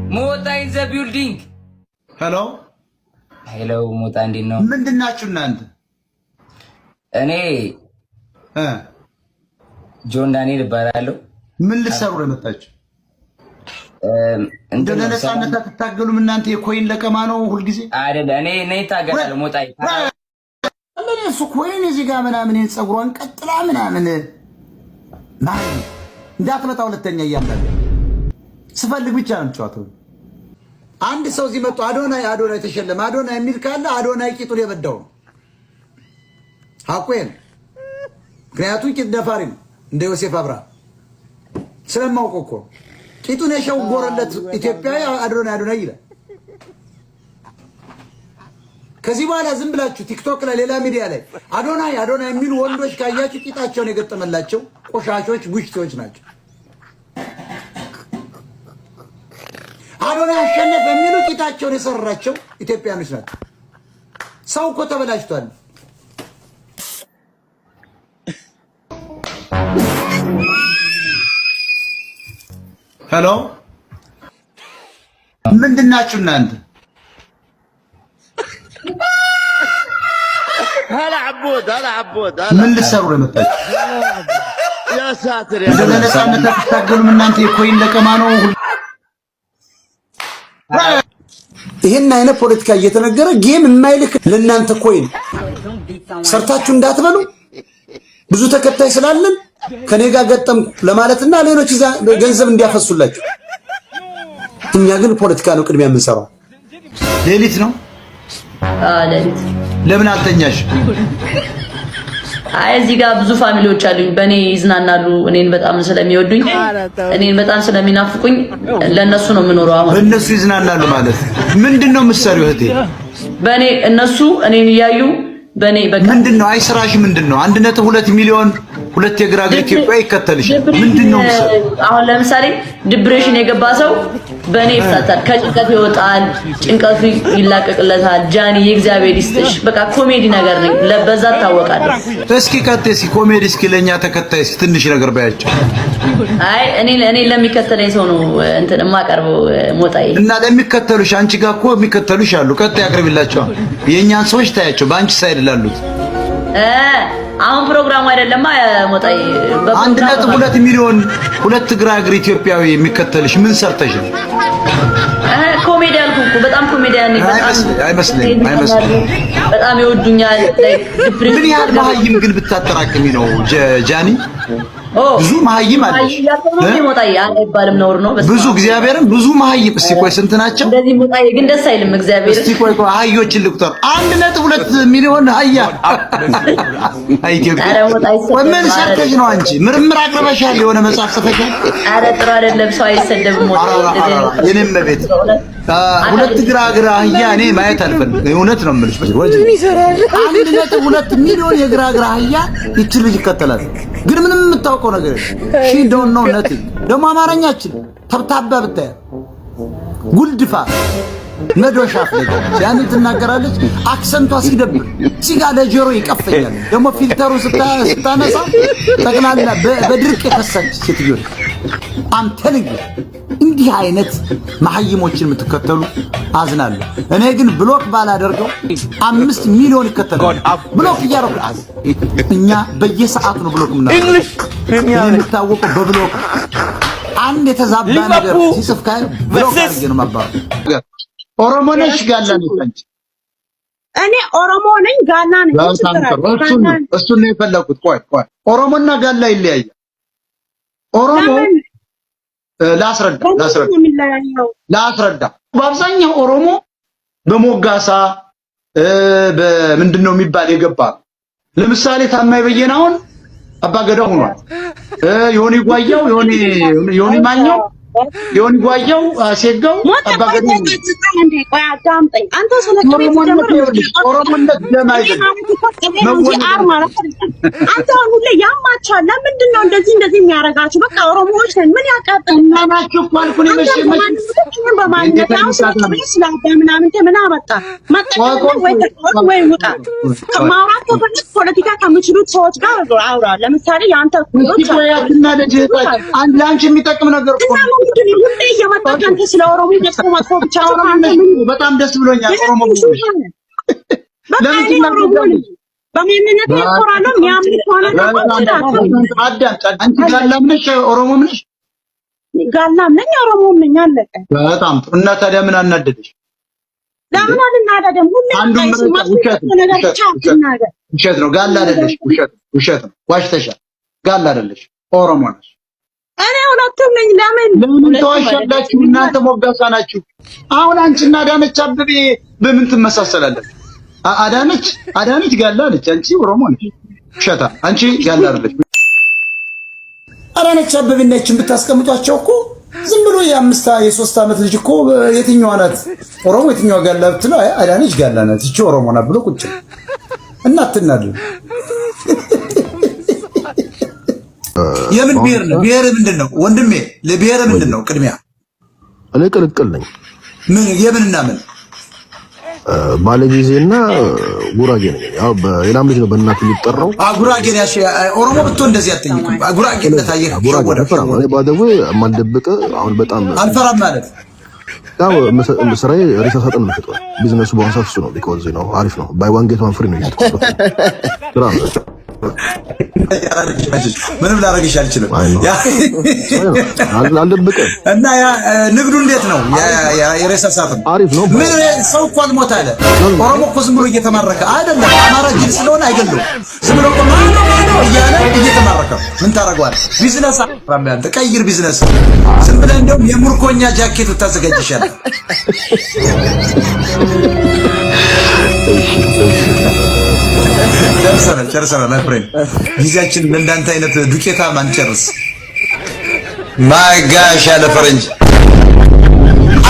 Mota in the building. Hello. Hello, Mota እንዴት ነው? ምንድናችሁ እናንተ? እኔ ጆን ዳንኤል እባላለሁ። ምን ልትሰሩ ነው የመጣችሁ? እንደ ነፃነት ተታገሉም እናንተ የኮይን ለቀማ ነው ሁሉ ጊዜ አይደለ? እኔ ታገላለሁ ሞታ ምን እሱ ኮይን እዚህ ጋር ምናምን ጸጉሯን ቀጥላ ምናምን ማይ እንዳትመጣ ሁለተኛ እያምናለ ስፈልግ ብቻ ነው ጫወተው። አንድ ሰው እዚህ መጥቶ አዶናይ ተሸለመ አዶናይ የሚል ካለ አዶናይ ቂጡን የበዳው ሐቁን ምክንያቱም ቂጥ ደፋሪ ነው እንደ ዮሴፍ አብራ ስለማውቀው እኮ ቂጡን የሸወረለት ኢትዮጵያዊ አዶናይ ይላል። ከዚህ በኋላ ዝም ብላችሁ ቲክቶክ ላይ ሌላ ሚዲያ ላይ አዶናይ የሚሉ ወንዶች ካያችሁ ቂጣቸውን የገጠመላቸው ቆሻሾች ጉሽቶች ናቸው። አዶናይ አሸነፈ የሚሉ ቂጣቸውን የሰራቸው ኢትዮጵያኖች ናቸው። ሰው እኮ ተበላሽቷል። ሄሎ ምንድናችሁ እናንተ? هلا عبود ምን ልትሰሩ ነው የመጣችሁ? يا ساتر يا እንደ ነፃነት ተታገሉም እናንተ የኮይን ለቀማ ነው። ይሄን አይነት ፖለቲካ እየተነገረ ጌም የማይልክ ለእናንተ ኮይን ሰርታችሁ እንዳትበሉ ብዙ ተከታይ ስላለን ከኔ ጋር ገጠምኩ ለማለትና ሌሎች ገንዘብ እንዲያፈሱላችሁ። እኛ ግን ፖለቲካ ነው ቅድሚያ የምንሰራው። ሌሊት ነው ሌሊት ለምን አልተኛሽ? አይ እዚህ ጋር ብዙ ፋሚሊዎች አሉኝ በኔ ይዝናናሉ። እኔን በጣም ስለሚወዱኝ እኔን በጣም ስለሚናፍቁኝ ለነሱ ነው የምኖረው። አሁን በእነሱ ይዝናናሉ ማለት ምንድነው የምትሰሪው እህቴ? በኔ እነሱ እኔን እያዩ በኔ በቃ ምንድነው አይስራሽ? ምንድነው 1.2 ሚሊዮን ሁለት የግራ እግር ኢትዮጵያ ይከተልሽ ምንድነው? አሁን ለምሳሌ ዲፕሬሽን የገባ ሰው በኔ ይፈታል፣ ከጭንቀት ይወጣል፣ ጭንቀቱ ይላቀቅለታል። ጃኒ የእግዚአብሔር ይስጥሽ። በቃ ኮሜዲ ነገር ነኝ ለበዛ ታወቃለህ። እስኪ ቀጥይ ኮሜዲ እስኪ ለኛ ተከታይ ትንሽ ነገር ባያቸው። አይ እኔ ለሚከተለኝ ሰው ነው እንትን የማቀርበው ሞጣዬ። እና ለሚከተሉሽ አንቺ ጋር እኮ የሚከተሉሽ አሉ። ቀጥይ አቅርቢላቸው። የኛን ሰዎች ታያቸው በአንቺ ሳይድ ላሉት አሁን ፕሮግራሙ አይደለማ ሞጣዬ። 1.2 ሚሊዮን ሁለት ግራ እግር ኢትዮጵያዊ የሚከተልሽ ምን ሰርተሽ ነው? ኮሜዲ አልኩ እኮ በጣም ኮሜዲያን ነኝ። አይመስልም በጣም ይወዱኛል። ምን ያህል መሀይም ግን ብታጠራቅሚ ነው ጃኒ? ብዙ መሀይም አለ ሞጣዬ አይባልም ነውር ነው። ብዙ እግዚአብሔርን ብዙ መሀይም። እስቲ ቆይ ስንት ናቸው? እንደዚህ ሞጣዬ ግን ደስ አይልም እግዚአብሔር። እስቲ ቆይ አህዮችን ልቁጠር። 1.2 ሚሊዮን አህያ ኢትዮጵያ። ምን ሰርተሽ ነው አንቺ? ምርምር አቅርበሻል? የሆነ መጽሐፍ ጽፈሻል? ኧረ ጥሩ አይደለም ሰው አይሰደብም ሞጣዬ። የኔም ቤት ሁለት ግራ እግር አህያ እኔ ማየት አልፈልግም። እውነት ነው የምልሽ። 1.2 ሚሊዮን የግራ እግር አህያ ይቺ ልጅ ይከተላል። ግን ምንም የምታውቀው ነገር ሺ ዶንት ኖ ነቲንግ። ደግሞ አማርኛችን ተብታባ ብታይ ጉልድፋ መዶሻ ፍለጋ ያን ትናገራለች። አክሰንቷ ሲደብር ሲጋ ለጆሮ ይቀፈኛል። ደግሞ ፊልተሩን ስታነሳ ጠቅላላ በድርቅ የፈሰች ሴትዮ አንተልኝ። እንዲህ አይነት መሐይሞችን የምትከተሉ አዝናለሁ። እኔ ግን ብሎክ ባላደርገው 5 ሚሊዮን ይከተላል። ብሎክ እያደረኩ እኛ በየሰዓቱ ነው ብሎክ ምናምን የምታወቀው በብሎክ አንድ የተዛባ ነገር ሲጽፍ ካይ ብሎክ አድርጌ ነው ማባረር። ኦሮሞ ነሽ ጋላ ነሽ አንቺ? እኔ ኦሮሞ ነኝ ጋላ ነኝ። እሱን ነው የፈለኩት። ቆይ ኦሮሞና ጋላ ይለያያል። ኦሮሞ ላስረዳ በአብዛኛው ኦሮሞ በሞጋሳ በምንድነው የሚባል የገባ ለምሳሌ ታማኝ በየናውን አባገዳ ሆኗል። ዮኒ ጓያው ዮኒ ማኛው ዮኒ ጓያው ሴጋው አባገዳ እንዴ ቆይ አዳምጠኝ አንተ ኦሮሞነት ለማይደል አንተ ሁሌ ያማቻል። ለምንድን ነው እንደዚህ የሚያረጋችሁ? በቃ ኦሮሞዎች ነን ምን ያቃጥልናችሁ እኮ አልኩ ነው ወይ ውጣ ከማውራት ከፈለክ ፖለቲካ ከምችሉት ሰዎች ጋር አውራ። ለምሳሌ ያንተ ኩሎች አንድ ላንቺ የሚጠቅም ነገር እኮ ሁሌ እየመጣ አንተ ስለ ኦሮሞ ደግሞ መጥፎ ብቻ ነው አንተ በጣም ደስ ብሎኛል ኦሮሞ ለምን ትናገራለህ በሚያምነት ይቆራለው የሚያምን ከሆነ አንቺ ጋላም ነሽ ኦሮሞም ነሽ ጋላም ነኝ ኦሮሞም ነኝ አለቀ በጣም ጥሩ እና ታዲያ ምን አናደደሽ ለምን አልናደደም ሁሉም ውሸት ነው ጋላ አይደለሽ ውሸት ነው ዋሽተሻል ጋላ አይደለሽ ኦሮሞ ነሽ እኔ ሁለቱም ነኝ ለምን ተዋሻላችሁ እናንተ ሞጋሳ ናችሁ አሁን አንቺና አዳነች አበቤ በምን ትመሳሰላለች አዳነች ጋላ ነች አንቺ ኦሮሞ ነሽ ውሸታ አንቺ ጋላ አይደለሽ አዳነች አበቤ ነችን ብታስቀምጧቸው እኮ ዝም ብሎ የ3 ዓመት ልጅ እኮ የትኛዋ ናት ኦሮሞ የትኛዋ ጋላ ብትለው አዳነች ጋላ ናት እቺ ኦሮሞ ናት ብሎ ቁጭ እናትናል የምን ብሔር ነው ብሔር ምንድነው ወንድሜ ለብሔር ምንድነው ቅድሚያ እኔ ቅልቅል ነኝ ምን የምንና ምን ባለጊዜና ጉራጌ ነኝ ያው በሌላም ልጅ ነው በእናት የሚጠራው ጉራጌ ነሽ ኦሮሞ ብትሆ እንደዚህ አትጠይቁ ጉራጌ ለታየህ ወደ ፈራማ እኔ ባደው ማልደብቀ አሁን በጣም አልፈራም ማለት ያው መስራዬ ሬሳ ሳጥን ነው ተጠው ቢዝነሱ በአንሳፍ ነው ቢኮዝ ነው አሪፍ ነው ባይ ዋን ጌት ዋን ፍሪ ነው ያለው ምንም ላረግሽ አልችልም አልደብቀም እና ያ ንግዱ እንዴት ነው የሬሳ ሳጥን አሪፍ ነው ምን ሰው እኮ አልሞት አለ ኦሮሞ እኮ ዝም ብሎ እየተማረከ አይደለም አማራ ጅል ስለሆነ አይገሉም ዝም ብሎ እኮ ማኖ እያለ እየተማረከ ምን ታረጋለህ ቢዝነስ አራምያን ተቀይር ቢዝነስ ዝም ብለህ እንደውም የሙርኮኛ ጃኬት ታዘጋጅሻል ጨርሰናል ማይ ፍሬንድ ጊዜያችን ለእንዳንተ አይነት ዱቄታ ማንጨርስ ማይ ጋሽ ያለ ፈረንጅ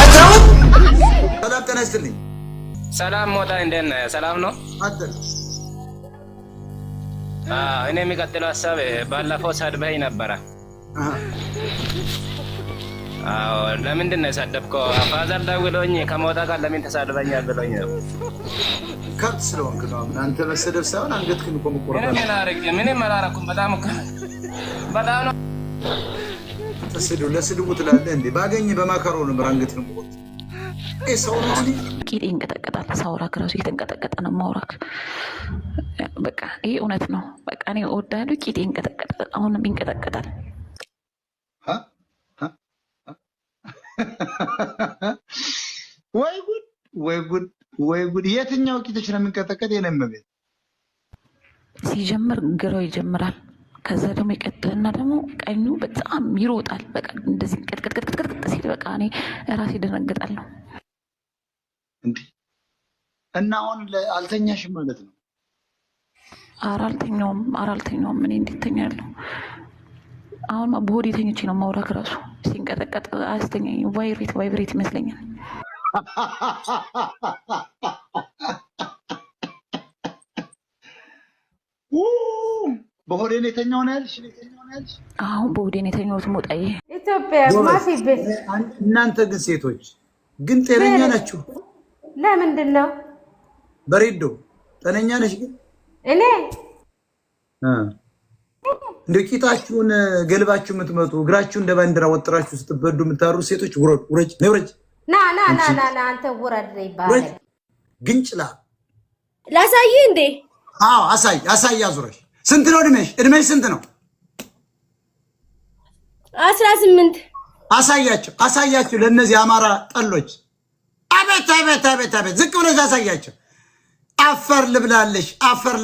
አታው ሰላም ተነስተልኝ ሰላም ሞታ እንደት ነህ ሰላም ነው አጥል እኔ የሚቀጥለው ሐሳብ ባለፈው ሰድበኝ ነበረ ለምንድን ነው የሰደብከው ፋዘር ደውሎኝ ከሞታ ጋር ለምን ተሳድበኛል ብሎኝ ነው ከብት ስለሆንክ ነው አንተ መሰደብ ሳይሆን አንገትክን እኮ መቆረጥ ምንም አላረኩም በጣም ነው ለስድቡ ትላለህ እንዴ ባገኝ በማከሮ ነው አንገትክን መቆረጥ ሰው ነው ቂጤ እንቀጠቀጣል ሳውራክ ራሱ እየተንቀጠቀጠ ነው ማውራክ በቃ ይሄ እውነት ነው በቃ እኔ እወዳለሁ ቂጤ እንቀጠቀጣል አሁንም ይንቀጠቀጣል ወይ ጉድ የትኛው ቂጥሽ ነው የሚንቀጠቀጥ የለምበት ሲጀምር ግራው ይጀምራል ከዛ ደግሞ ይቀጥልና ደግሞ ቀኙ በጣም ይሮጣል በቃ እንደዚህ ቀጥቀጥቀጥቀጥቀ ሲል በቃ እኔ ራሴ ደነግጣለሁ እንዴ እና አሁን አልተኛሽም ማለት ነው አራልተኛውም እኔ እንዴት ተኛለሁ አሁን በሆዴ ተኝቼ ነው ማውራክ ራሱ ሲንቀጠቀጥ አስተኛኝ ቫይብሬት ይመስለኛል በሆዴ ነው የተኛው ነው ያልሽ አሁን በሆዴ ነው የተኛው ሞጣዬ ኢትዮጵያ ማሲበት እናንተ ግን ሴቶች ግን ጤነኛ ናችሁ ለምንድን ነው በሬዶ ጤነኛ ነሽ ግን እኔ እንደ ቂጣችሁን ገልባችሁ የምትመጡ እግራችሁ እንደ ባንዲራ ወጥራችሁ ስትበዱ የምታሩ ሴቶች ውረጅ ና አንተ ውረድ ይባላል ግንጭላ ላሳይ እንዴ አዎ አሳይ አዙረሽ ስንት ነው እድሜሽ ስንት ነው 18 አሳያቸው ለነዚህ አማራ ጠሎች አቤት ዝቅ ብለሽ አሳያቸው አፈር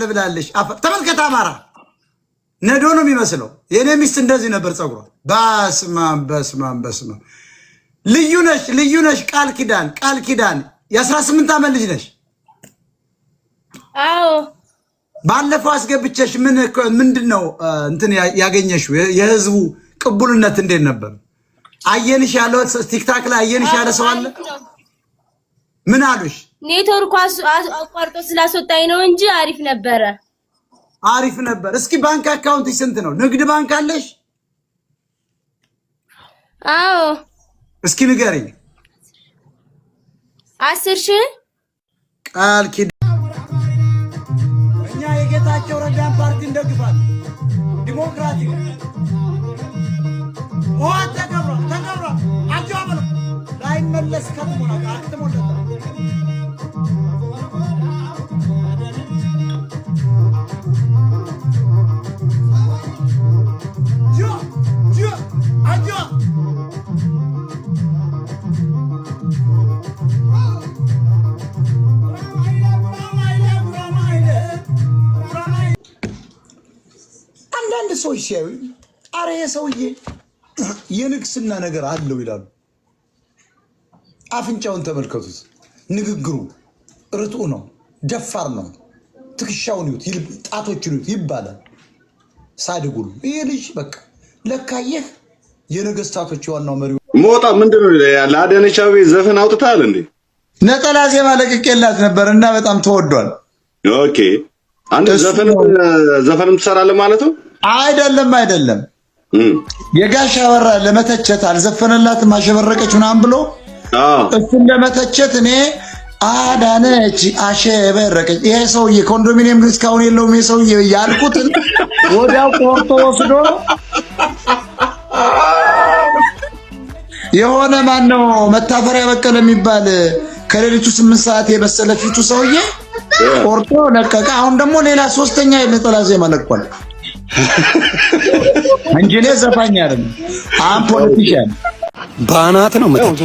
ልብላለሽ ተመልከት አማራ ነዶ ነው የሚመስለው የኔ ሚስት እንደዚህ ነበር ጸጉሯ በስማም ልዩ ነሽ ቃል ኪዳን የ18 ዓመት ልጅ ነሽ አዎ ባለፈው አስገብቸሽ ምንድነው እንትን ያገኘሽው የህዝቡ ቅቡልነት እንዴት ነበር አየንሽ ያለው ቲክታክ ላይ አየንሽ ያለ ሰው አለ ምን አሉሽ ኔትወርኩ አቋርጦ ስላስወጣኝ ነው እንጂ አሪፍ ነበር እስኪ ባንክ አካውንት ስንት ነው ንግድ ባንክ አለሽ አዎ እስኪ ንገሪኝ 10,000 ቃል ኪዳን እኛ የጌታቸው ረዳን ፓርቲ እንደግፋለን ዲሞክራቲክ ተገብሯል አጃበለው መለስ ከተሞና አክተሞለታ አንዳንድ ሰዎች ሲያዩ አረ የሰውዬ የንግስና ነገር አለው ይላሉ። አፍንጫውን ተመልከቱት። ንግግሩ ርቱዕ ነው፣ ደፋር ነው። ትክሻውን ይዩት፣ ጣቶቹን ይዩት ይባላል። ሳድጉሉ ይሄ ልጅ በቃ ለካየህ የነገስታቶች ዋናው መሪው ሞጣ ምንድነው ለአዳነች አቤቤ ዘፈን አውጥታል እንዴ? ነጠላ ዜማ ለቅቄላት ነበር እና በጣም ተወዷል። ኦኬ አንተ ዘፈንም ትሰራለህ ማለት ነው? አይደለም የጋሽ አበራ ለመተቸት አልዘፈነላትም አሸበረቀች ምናምን ብሎ እሱን ለመተቸት እኔ አዳነች አሸበረቀች ይሄ ሰውዬ ኮንዶሚኒየም ግን እስካሁን የለውም ይሄ ሰውዬ ያልኩትን ወዲያው ቆርጦ ወስዶ የሆነ ማን ነው መታፈሪያ በቀለ የሚባል ከሌሊቱ 8 ሰዓት የበሰለ ፊቱ ሰውዬ ቆርጦ ለቀቀ። አሁን ደግሞ ሌላ ሶስተኛ የነጠላ ዜማ ለቋል እንጂ እኔ ዘፋኝ አይደለም። አሁን ፖለቲሻን ባናት ነው ማለት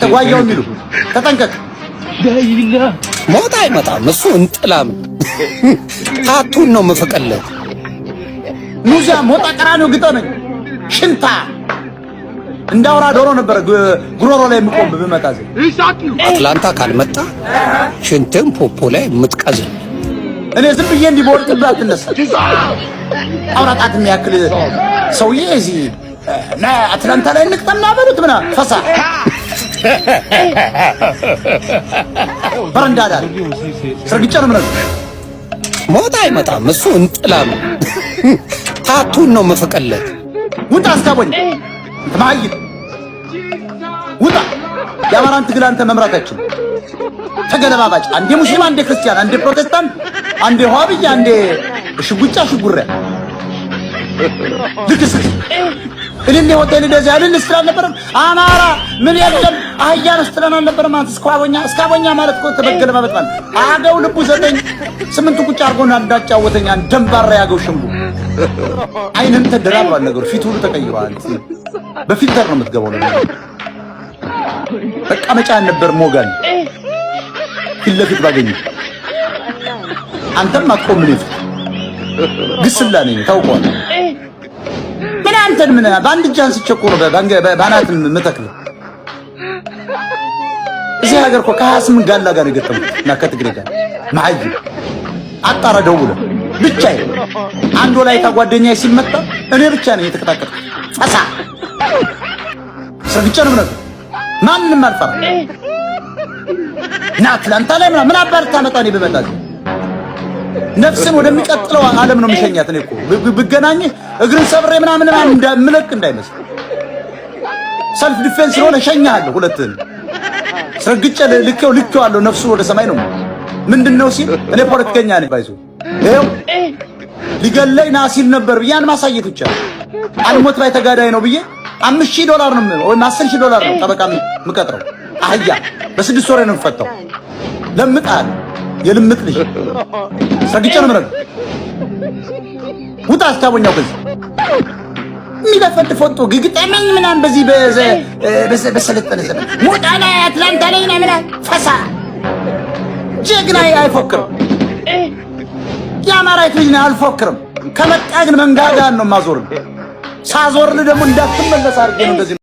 ተጓየው የሚሉ ተጠንቀቅ። ሞት አይመጣም እሱ እንጥላም ታቱን ነው መፈቀለት ሙዛ ሞጣ ቀራኒው ግጠመኝ ሽንታ እንዳውራ ዶሮ ነበር ጉሮሮ ላይ የምቆም በመጣ ዘ አትላንታ ካልመጣ ሽንትም ፖፖ ላይ ምትቀዝ እኔ ዝም ብዬ እንዲቦርጥባት ተነሳ አውራጣት የሚያክል ሰውዬ እዚህ ና አትላንታ ላይ እንቅጠምና በሉት ምና ፈሳ በረንዳዳ ስርግጫ ነው ማለት ሞት አይመጣም እሱ እንጥላም ታቱን ነው መፈቀለት ውጣ አስታቦኝ ማይት ውጣ የአማራን ትግል አንተ መምራታችን ተገለባባጭ አንዴ ሙስሊም አንዴ ክርስቲያን አንዴ ፕሮቴስታንት አንዴ ሆብያ አንዴ ሽጉጫ ሽጉራ ልክስ እኔ ሆቴል እንደዚህ አይደል ስላል ነበር አማራ ምን የለም አህያን ስትራና ነበር ማለት እስካቦኛ ማለት እኮ ተበገለባበጥ ማለት አገው ልቡ 9-8 ቁጭ አርጎና እንዳጫወተኛ ደንባራ ያገው ሽምቡ አይንም ተደራብሯል ነገሩ ፊቱ ሁሉ ተቀይሯል። በፊልተር ነው የምትገባው ነገር በቃ መጫን ነበር ሞጋል ፊት ለፊት ባገኝ አንተም አትቆም ልፍ ግስላ ነኝ ታውቀዋል። ምን አንተን ምን ባንድ ጃንስ ቸኮሮ ባናት መተክለ እዚህ ሀገር እኮ ከ28 ጋላ ጋር የገጠሙት እና ከትግሬ ጋር ማይ አጣራ ደውለ ብቻዬ አንድ ወላይታ ጓደኛዬ ሲመጣ እኔ ብቻ ነኝ የተከታተልኩት ፈሳ ስርግጫ ነው ማለት ማንንም አልፈራ እና አትላንታ ላይ ምን አባርታ መጣኔ በመጣ ነፍስን ወደሚቀጥለው ዓለም ነው የሚሸኛት። እኔ እኮ ብገናኝ እግርን ሰብሬ ምናምን እንደምለቅ እንዳይመስል ሰልፍ ዲፌንስ ነው ለሸኛለሁ። ሁለትን ስርግጫ ልኬው አለው ነፍሱ ወደ ሰማይ ነው። ምንድነው ሲል እኔ ፖለቲከኛ ነኝ ባይዞ ይሄው ሊገለኝ ና ሲል ነበር ያን ማሳየት ብቻ አልሞት ባይ ተጋዳይ ነው ብዬ $5,000 ነው ወይ $10,000 ነው ጠበቃ ምቀጥረው አህያ በ6 ወር ነው ፈታው ለምጣል የልምጥ ልጅ ስርግጫ ነው ማለት ውጣ አስታወኛው ከዚህ የሚለፈድ ፎቶ ግግጠመኝ ምናምን በዚህ በሰለጠነ ዘመን ውጣ ላይ አትላንታ ላይ ነው ምናምን ፈሳ ጀግና አይፎክርም። የአማራ ልጅ ነው አልፎክርም። ከመጣ ግን መንጋጋን ነው ማዞር ሳዞርልህ ደግሞ እንዳትመለስ አድርጌ ነው እንደዚህ